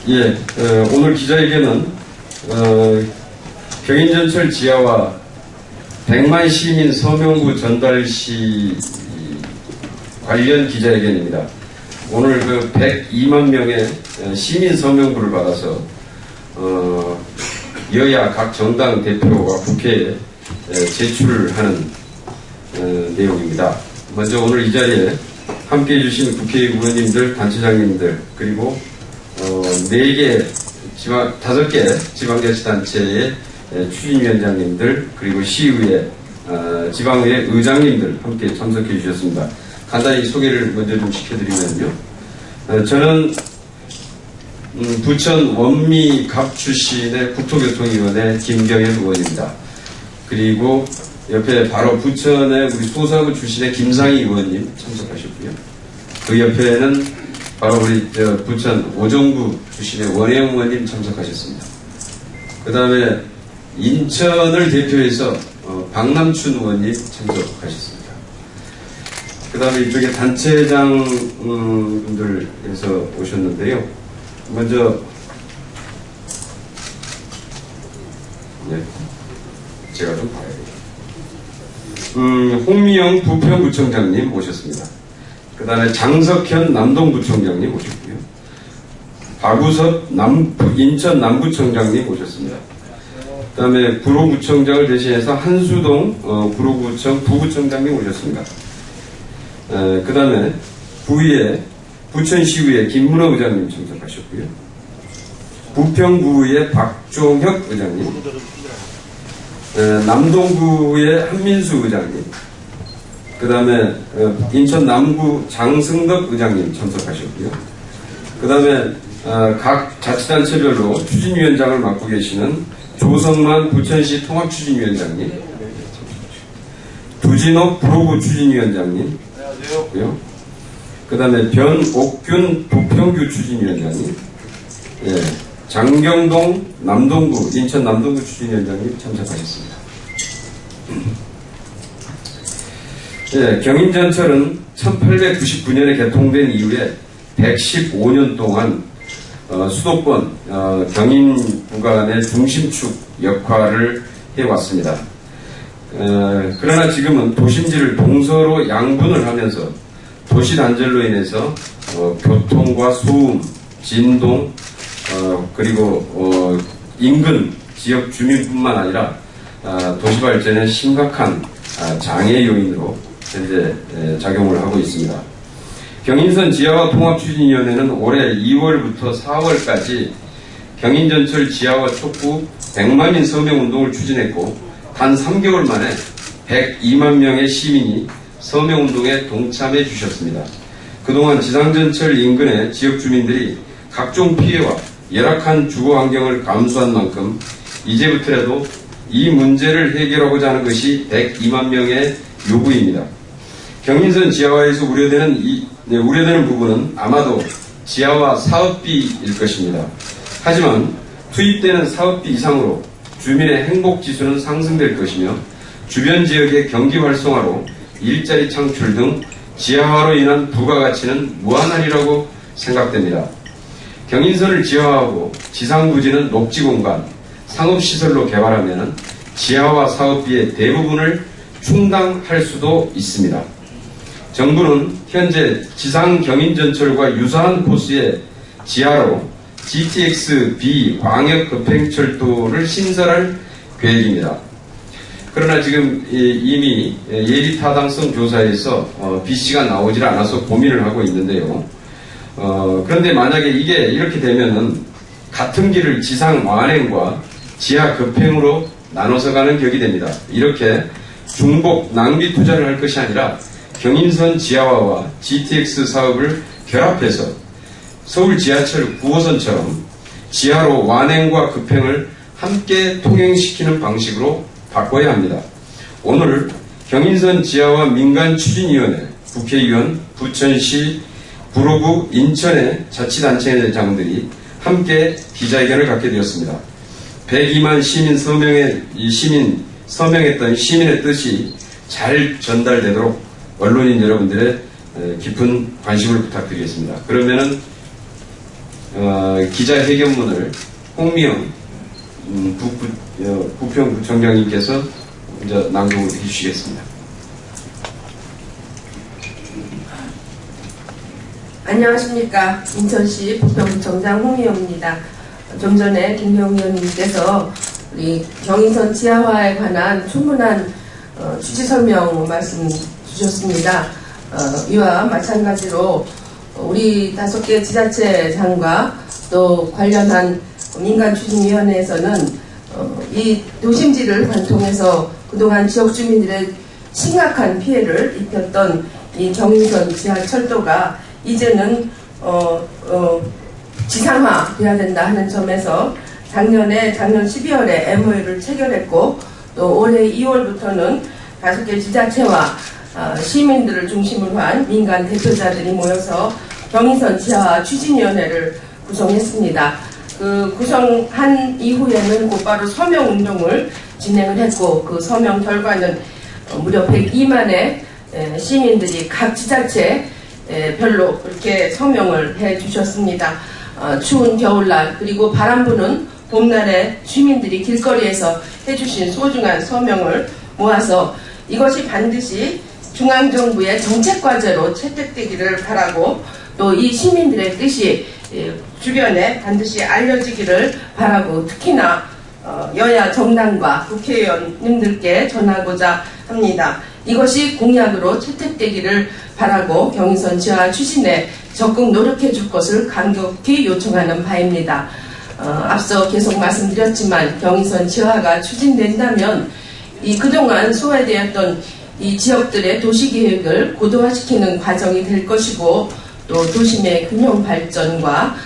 예, 오늘 기자회견은 경인전철 지하와 100만 시민 서명부 전달 시 관련 기자회견입니다. 오늘 그 102만 명의 시민 서명부를 받아서 여야 각 정당 대표가 국회에 제출을 하는 내용입니다. 먼저 오늘 이 자리에 함께해 주신 국회의원님들, 단체장님들, 그리고 5개 지방자치단체의 추진위원장님들, 그리고 시의회, 지방의회 의장님들 함께 참석해 주셨습니다. 간단히 소개를 먼저 좀 시켜드리면요. 저는 부천 원미갑 출신의 국토교통위원회 김경현 의원입니다. 그리고 옆에 바로 부천의 우리 소사구 출신의 김상희 의원님 참석하셨고요. 그 옆에는 바로 우리 부천 오정구 출신의 원혜영 의원님 참석하셨습니다. 그 다음에 인천을 대표해서 박남춘 의원님 참석하셨습니다. 그 다음에 이쪽에 단체장 분들에서 오셨는데요. 먼저 제가 좀 봐야겠다. 홍미영 부평구청장님 오셨습니다. 그 다음에 장석현 남동구청장님 오셨고요. 박우섭 인천 남구청장님 오셨습니다. 그 다음에 구로구청장을 대신해서 한수동 구로구청 부구청장님 오셨습니다. 그 다음에 부의회 부천시의회 김문호 의장님 참석하셨고요. 부평구의 박종혁 의장님, 남동구의 한민수 의장님, 그 다음에 인천 남구 장승덕 의장님 참석하셨고요. 그 다음에 각 자치단체별로 추진위원장을 맡고 계시는 조성만 부천시 통합추진위원장님, 두진옥 구로구 추진위원장님, 그 다음에 변옥균 부평구 추진위원장님, 장경동 남동구 인천 남동구 추진위원장님 참석하셨습니다. 경인전철은 1899년에 개통된 이후에 115년 동안 수도권 경인 구간의 중심축 역할을 해왔습니다. 그러나 지금은 도심지를 동서로 양분을 하면서 도시단절로 인해서 교통과 소음, 진동, 그리고 인근 지역 주민뿐만 아니라 도시발전에 심각한 장애 요인으로 현재 작용을 하고 있습니다. 경인선 지하화 통합추진위원회는 올해 2월부터 4월까지 경인전철 지하화 촉구 100만인 서명운동을 추진했고 단 3개월 만에 102만 명의 시민이 서명운동에 동참해 주셨습니다. 그동안 지상전철 인근의 지역 주민들이 각종 피해와 열악한 주거 환경을 감수한 만큼 이제부터라도 이 문제를 해결하고자 하는 것이 102만 명의 요구입니다. 경인선 지하화에서 우려되는 부분은 아마도 지하화 사업비일 것입니다. 하지만 투입되는 사업비 이상으로 주민의 행복지수는 상승될 것이며 주변 지역의 경기 활성화로 일자리 창출 등 지하화로 인한 부가가치는 무한하리라고 생각됩니다. 경인선을 지하화하고 지상부지는 녹지공간, 상업시설로 개발하면 지하화 사업비의 대부분을 충당할 수도 있습니다. 정부는 현재 지상 경인전철과 유사한 코스의 지하로 GTX-B 광역급행철도를 신설할 계획입니다. 그러나 지금 이미 예비타당성 조사에서 B씨가 나오질 않아서 고민을 하고 있는데요. 그런데 만약에 이게 이렇게 되면은 같은 길을 지상 완행과 지하 급행으로 나눠서 가는 격이 됩니다. 이렇게 중복 낭비 투자를 할 것이 아니라 경인선 지하화와 GTX 사업을 결합해서 서울 지하철 9호선처럼 지하로 완행과 급행을 함께 통행시키는 방식으로 바꿔야 합니다. 오늘 경인선 지하화 민간추진위원회 국회의원, 부천시, 구로구, 인천의 자치단체장들이 함께 기자회견을 갖게 되었습니다. 102만 시민 서명했던 시민의 뜻이 잘 전달되도록 언론인 여러분들의 깊은 관심을 부탁드리겠습니다. 그러면은 기자회견문을 홍미영 부평구청장님께서 먼저 낭독을 해주시겠습니다. 안녕하십니까. 인천시 부평구청장 홍미영입니다. 좀 전에 김경희 의원님께서 우리 경인선 지하화에 관한 충분한 취지 설명 말씀 주셨습니다. 이와 마찬가지로 우리 5개 지자체장과 또 관련한 민간추진위원회에서는 이 도심지를 관통해서 그동안 지역 주민들의 심각한 피해를 입혔던 이 경인선 지하철도가 이제는 지상화돼야 된다 하는 점에서 작년 12월에 MOU를 체결했고 또 올해 2월부터는 5개 지자체와 시민들을 중심으로 한 민간 대표자들이 모여서 경인선 지하화 추진위원회를 구성했습니다. 그 구성한 이후에는 곧바로 서명 운동을 진행을 했고 그 서명 결과는 무려 102만의 시민들이 각 지자체 별로 그렇게 서명을 해 주셨습니다. 추운 겨울날 그리고 바람 부는 봄날에 시민들이 길거리에서 해주신 소중한 서명을 모아서 이것이 반드시 중앙정부의 정책과제로 채택되기를 바라고 또 이 시민들의 뜻이 주변에 반드시 알려지기를 바라고 특히나 여야 정당과 국회의원님들께 전하고자 합니다. 이것이 공약으로 채택되기를 바라고 경인선 지하화 추진에 적극 노력해 줄 것을 간곡히 요청하는 바입니다. 앞서 계속 말씀드렸지만 경인선 지하화가 추진된다면 이 그동안 소외되었던 이 지역들의 도시계획을 고도화시키는 과정이 될 것이고 또 도심의 균형 발전과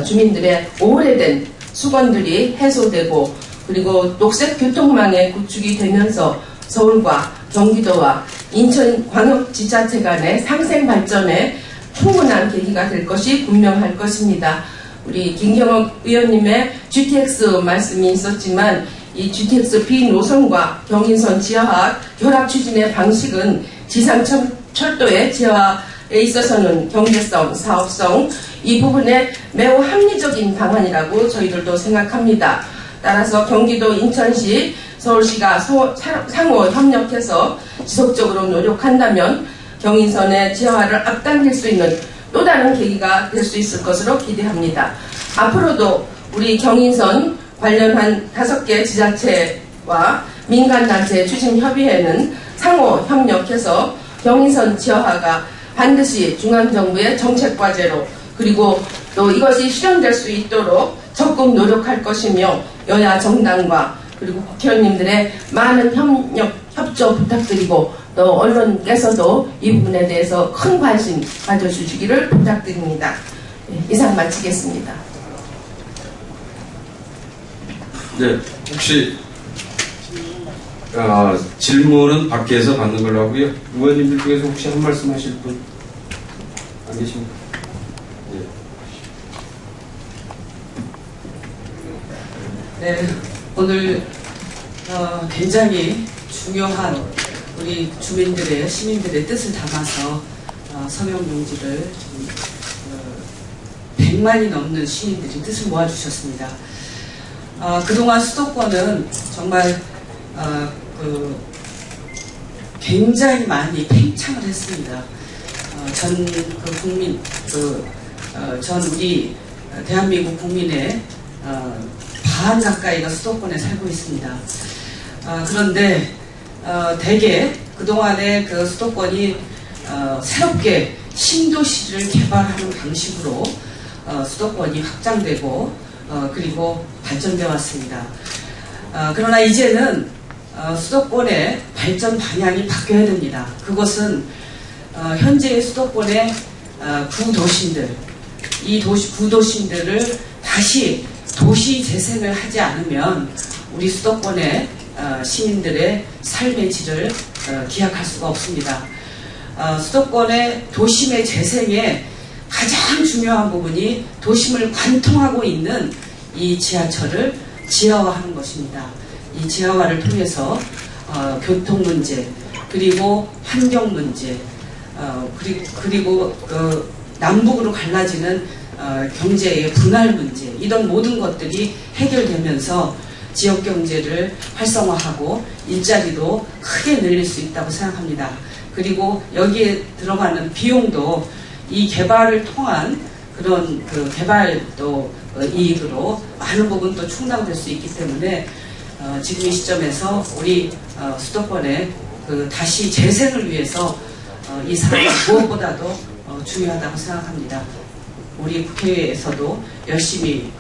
주민들의 오래된 수건들이 해소되고 그리고 녹색 교통망의 구축이 되면서 서울과 경기도와 인천광역지자체 간의 상생 발전에 충분한 계기가 될 것이 분명할 것입니다. 우리 김경옥 의원님의 GTX 말씀이 있었지만 이 GTX B 노선과 경인선 지하화 결합 추진의 방식은 지상철도의 지하화에 있어서는 경제성, 사업성 이 부분에 매우 합리적인 방안이라고 저희들도 생각합니다. 따라서 경기도, 인천시, 서울시가 상호 협력해서 지속적으로 노력한다면 경인선의 지하화를 앞당길 수 있는 또 다른 계기가 될 수 있을 것으로 기대합니다. 앞으로도 우리 경인선 관련한 5개 지자체와 민간단체 추진협의회는 상호 협력해서 경인선 지하화가 반드시 중앙정부의 정책과제로 그리고 또 이것이 실현될 수 있도록 적극 노력할 것이며 여야 정당과 그리고 국회의원님들의 많은 협조 부탁드리고 또 언론께서도 이 부분에 대해서 큰 관심 가져주시기를 부탁드립니다. 이상 마치겠습니다. 네, 혹시 질문은 밖에서 받는 걸로 하고요. 의원님들 중에서 혹시 한 말씀 하실 분 안 계십니까? 네, 오늘 굉장히 중요한 우리 주민들의 시민들의 뜻을 담아서 서명 용지를 100만이 넘는 시민들이 뜻을 모아주셨습니다. 그동안 수도권은 정말 굉장히 많이 팽창을 했습니다. 전 우리 대한민국 국민의 반 가까이가 수도권에 살고 있습니다. 그런데 대개 그동안의 그 수도권이 새롭게 신도시를 개발하는 방식으로 수도권이 확장되고 그리고 발전되어 왔습니다. 그러나 이제는 수도권의 발전 방향이 바뀌어야 됩니다. 그것은 현재의 수도권의 구도심들, 이 구도심들을 다시 도시 재생을 하지 않으면 우리 수도권의 시민들의 삶의 질을 기약할 수가 없습니다. 수도권의 도심의 재생에 가장 중요한 부분이 도심을 관통하고 있는 이 지하철을 지하화하는 것입니다. 이 지하화를 통해서 교통 문제, 그리고 환경 문제, 그리고 남북으로 갈라지는 경제의 분할 문제, 이런 모든 것들이 해결되면서 지역 경제를 활성화하고 일자리도 크게 늘릴 수 있다고 생각합니다. 그리고 여기에 들어가는 비용도 이 개발을 통한 그런 그 개발도 이익으로 많은 부분 또 충당될 수 있기 때문에 지금 이 시점에서 우리 수도권의 그 다시 재생을 위해서 이 사업이 무엇보다도 중요하다고 생각합니다. 우리 국회에서도 열심히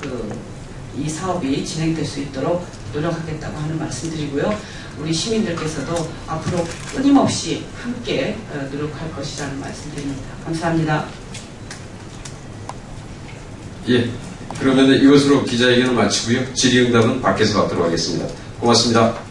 이 사업이 진행될 수 있도록 노력하겠다고 하는 말씀드리고요. 우리 시민들께서도 앞으로 끊임없이 함께 노력할 것이라는 말씀드립니다. 감사합니다. 예, 그러면 이것으로 기자회견을 마치고요. 질의응답은 밖에서 받도록 하겠습니다. 고맙습니다.